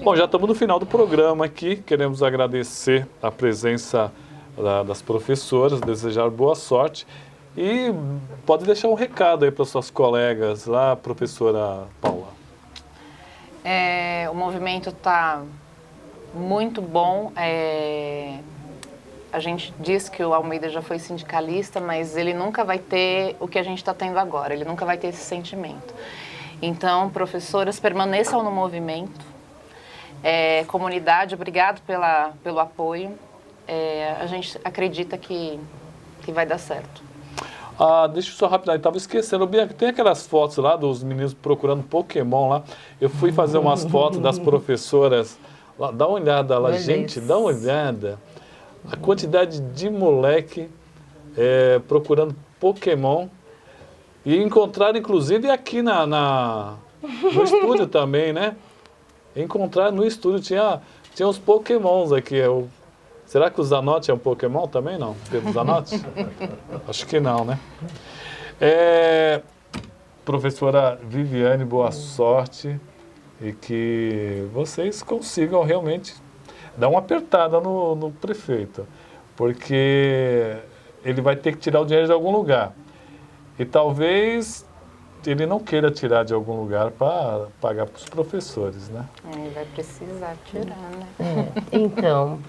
Bom, já estamos no final do programa aqui. Queremos agradecer a presença das professoras, desejar boa sorte. E pode deixar um recado aí para suas colegas lá, professora Paula. O movimento está muito bom. A gente diz que o Almeida já foi sindicalista, mas ele nunca vai ter o que a gente está tendo agora, ele nunca vai ter esse sentimento. Então, professoras, permaneçam no movimento. Comunidade, obrigado pelo apoio. A gente acredita que vai dar certo. Deixa eu só rapidinho, estava esquecendo, Bianca, tem aquelas fotos lá dos meninos procurando Pokémon lá. Eu fui fazer umas fotos das professoras lá, dá uma olhada lá, gente, dá uma olhada. A quantidade de moleque procurando Pokémon. E encontraram, inclusive, aqui no estúdio também, né? Encontraram no estúdio, tinha uns pokémons aqui. Será que o Zanotti é um pokémon também? Não? Pedro Zanotti? Acho que não, né? Professora Viviane, boa sorte e que vocês consigam realmente dar uma apertada no prefeito, porque ele vai ter que tirar o dinheiro de algum lugar. E talvez ele não queira tirar de algum lugar para pagar para os professores, né? Ele vai precisar tirar, né? Então,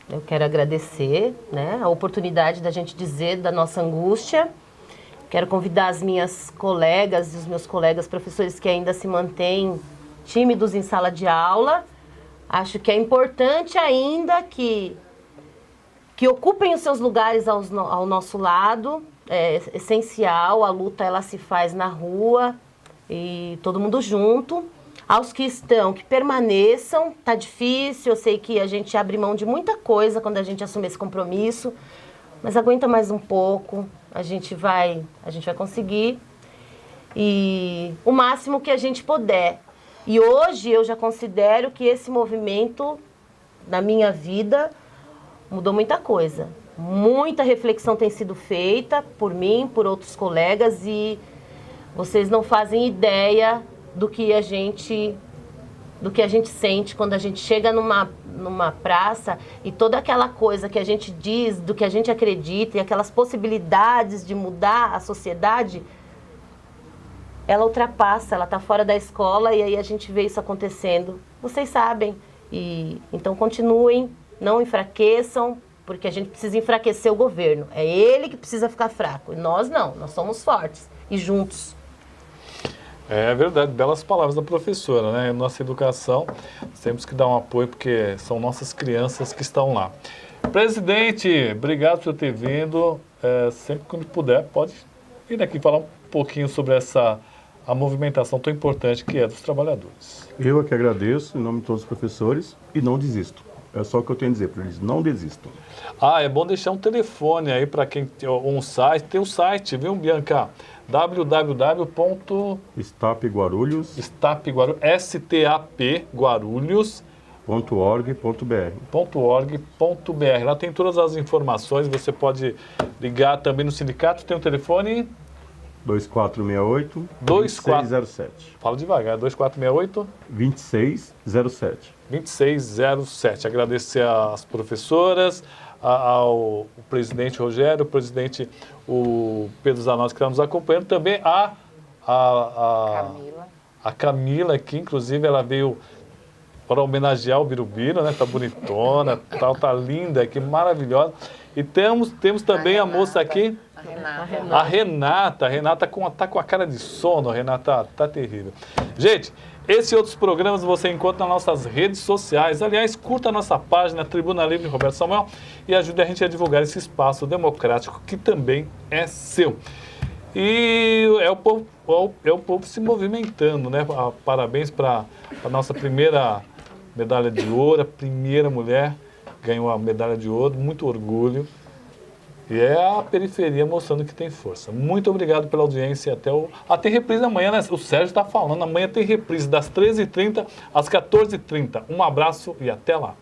eu quero agradecer, né, a oportunidade da gente dizer da nossa angústia. Quero convidar as minhas colegas e os meus colegas professores que ainda se mantêm tímidos em sala de aula. Acho que é importante ainda que ocupem os seus lugares ao nosso lado. É essencial, a luta ela se faz na rua e todo mundo junto. Aos que estão, que permaneçam, tá difícil, eu sei que a gente abre mão de muita coisa quando a gente assume esse compromisso, mas aguenta mais um pouco, a gente vai conseguir, e o máximo que a gente puder. E hoje eu já considero que esse movimento, na minha vida, mudou muita coisa. Muita reflexão tem sido feita por mim, por outros colegas, e vocês não fazem ideia do que a gente sente quando a gente chega numa praça e toda aquela coisa que a gente diz, do que a gente acredita e aquelas possibilidades de mudar a sociedade, ela ultrapassa, ela está fora da escola e aí a gente vê isso acontecendo. Vocês sabem, e então continuem, não enfraqueçam, porque a gente precisa enfraquecer o governo. É ele que precisa ficar fraco, e nós não, nós somos fortes e juntos. É verdade, belas palavras da professora, né? Nossa educação, temos que dar um apoio, porque são nossas crianças que estão lá. Presidente, obrigado por ter vindo. Sempre que puder, pode vir aqui falar um pouquinho sobre a movimentação tão importante que é dos trabalhadores. Eu é que agradeço, em nome de todos os professores, e não desisto. É só o que eu tenho a dizer para eles, não desistam. É bom deixar um telefone aí para quem tem um site. Tem um site, viu, Bianca? stapguarulhos.org.br. Lá tem todas as informações, você pode ligar também no sindicato, tem um telefone 2468-2607. Fala devagar, 2468 2607. Agradecer às professoras, ao presidente Rogério, o presidente o Pedro Zanotti, que está nos acompanhando, também a Camila, que inclusive ela veio para homenagear o Birubiru, né? Tá bonitona, tá linda, que maravilhosa. E temos também a moça aqui, a Renata. A Renata tá com a cara de sono, a Renata tá terrível. Gente, esse e outros programas você encontra nas nossas redes sociais. Aliás, curta a nossa página Tribuna Livre Roberto Samuel e ajude a gente a divulgar esse espaço democrático que também é seu. E é o povo se movimentando, né? Parabéns para a nossa primeira medalha de ouro, a primeira mulher ganhou a medalha de ouro, muito orgulho. E é a periferia mostrando que tem força. Muito obrigado pela audiência. Tem reprise amanhã, né? O Sérgio está falando. Amanhã tem reprise das 13h30 às 14h30. Um abraço e até lá.